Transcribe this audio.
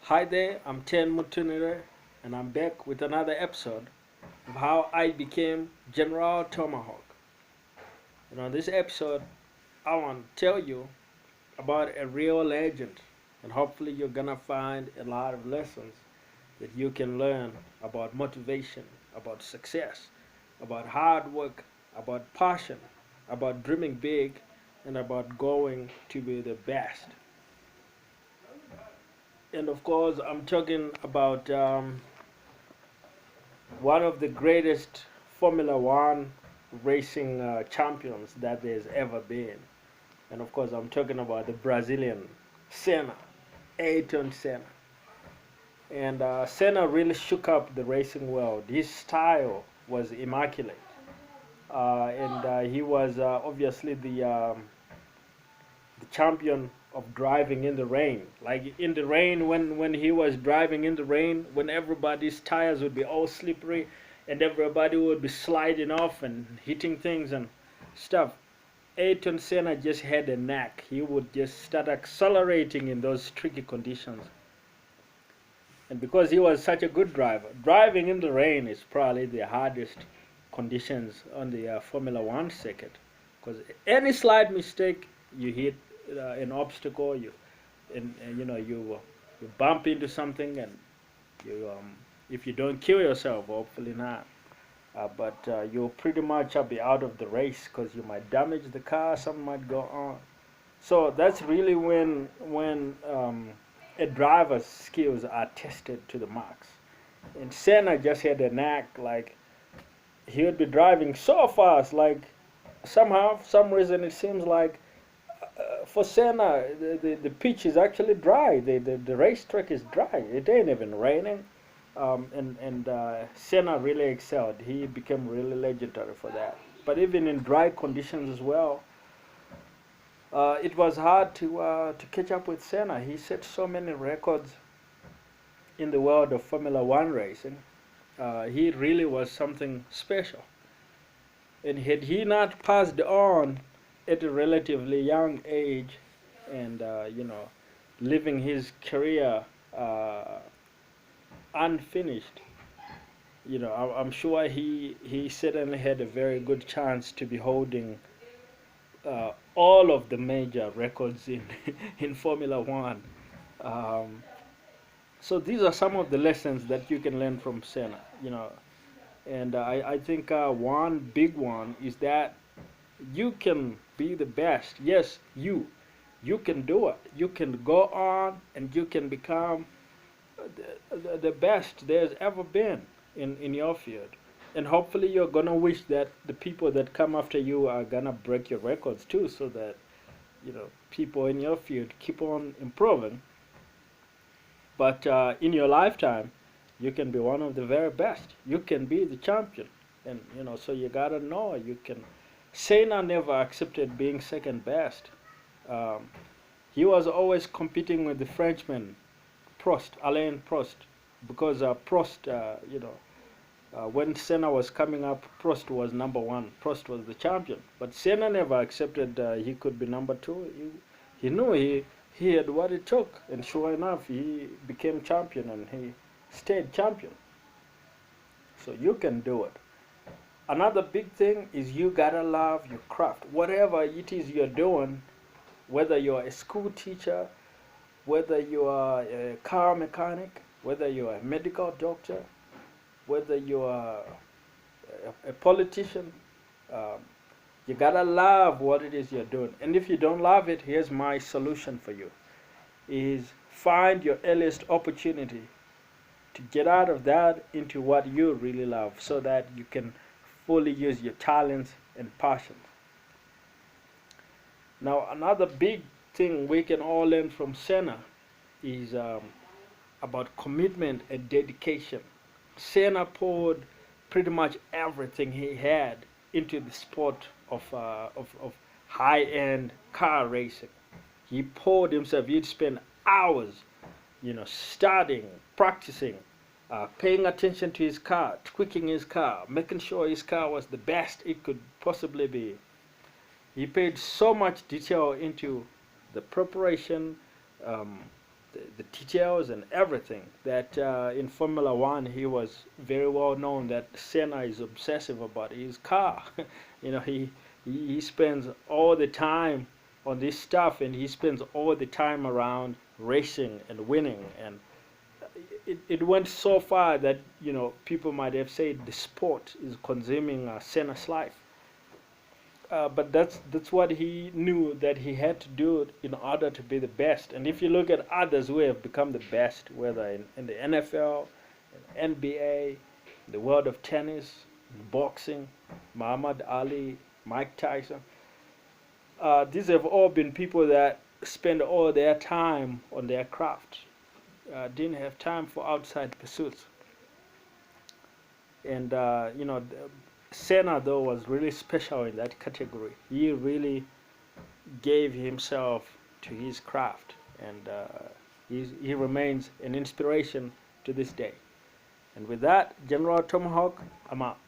Hi there, I'm Ten Mutunhire, and I'm back with another episode of how I became General Tomahawk. This episode, I want to tell you about a real legend, and hopefully, you're gonna find a lot of lessons that you can learn about motivation, about success, about hard work, about passion, about dreaming big, and about going to be the best. And of course, I'm talking about one of the greatest Formula One racing champions that there's ever been. And of course, I'm talking about the Brazilian Senna, Ayrton Senna. And Senna really shook up the racing world. His style was immaculate. And he was obviously the champion of driving in the rain. Like in the rain, when he was driving in the rain, when everybody's tires would be all slippery and everybody would be sliding off and hitting things and stuff. Ayrton Senna just had a knack. He would just start accelerating in those tricky conditions. And because he was such a good driver, driving in the rain is probably the hardest conditions on the Formula One circuit. Because any slight mistake, you hit an obstacle, you bump into something, and you if you don't kill yourself, hopefully not. But you'll pretty much be out of the race because you might damage the car, something might go on. So that's really when a driver's skills are tested to the max. And Senna just had a knack, like he would be driving so fast, like somehow, for some reason, it seems like for Senna, the pitch is actually dry. The racetrack is dry. It ain't even raining. And Senna really excelled. He became really legendary for that. But even in dry conditions as well, it was hard to catch up with Senna. He set so many records in the world of Formula One racing. He really was something special. And had he not passed on at a relatively young age and living his career unfinished, I'm sure he certainly had a very good chance to be holding all of the major records in in Formula One. Um, so these are some of the lessons that you can learn from Senna, and I think one big one is that you can be the best. Yes, you can do it. You can go on and you can become the best there's ever been in your field. And hopefully you're gonna wish that the people that come after you are gonna break your records too, so that people in your field keep on improving. But in your lifetime, you can be one of the very best. You can be the champion, and so you gotta know you can. Senna never accepted being second best. Um, he was always competing with the Frenchman Alain Prost, because Prost, when Senna was coming up, Prost was number one. Prost was the champion, but Senna never accepted he could be number two. He knew he had what it took, and sure enough, he became champion and he stayed champion. So you can do it. Another big thing is you gotta love your craft. Whatever it is you're doing, whether you're a school teacher, whether you are a car mechanic, whether you are a medical doctor, whether you are a politician, um, you gotta love what it is you're doing. And if you don't love it, here's my solution for you: is find your earliest opportunity to get out of that into what you really love, so that you can fully use your talents and passions. Now, another big thing we can all learn from Senna is about commitment and dedication. Senna poured pretty much everything he had into the sport of high-end car racing. He poured himself. He'd spend hours, studying, practicing, paying attention to his car, tweaking his car, making sure his car was the best it could possibly be. He paid so much detail into the preparation, um, the details and everything. That in Formula One, he was very well known that Senna is obsessive about his car. You know, he spends all the time on this stuff, and he spends all the time around racing and winning. And it went so far that people might have said the sport is consuming Senna's life. But that's what he knew that he had to do it in order to be the best. And if you look at others who have become the best, whether in the NFL, NBA, the world of tennis, boxing, Muhammad Ali, Mike Tyson, these have all been people that spend all their time on their craft, didn't have time for outside pursuits. And Senna though was really special in that category. He really gave himself to his craft, and he remains an inspiration to this day. And with that, General Tomahawk, I'm out.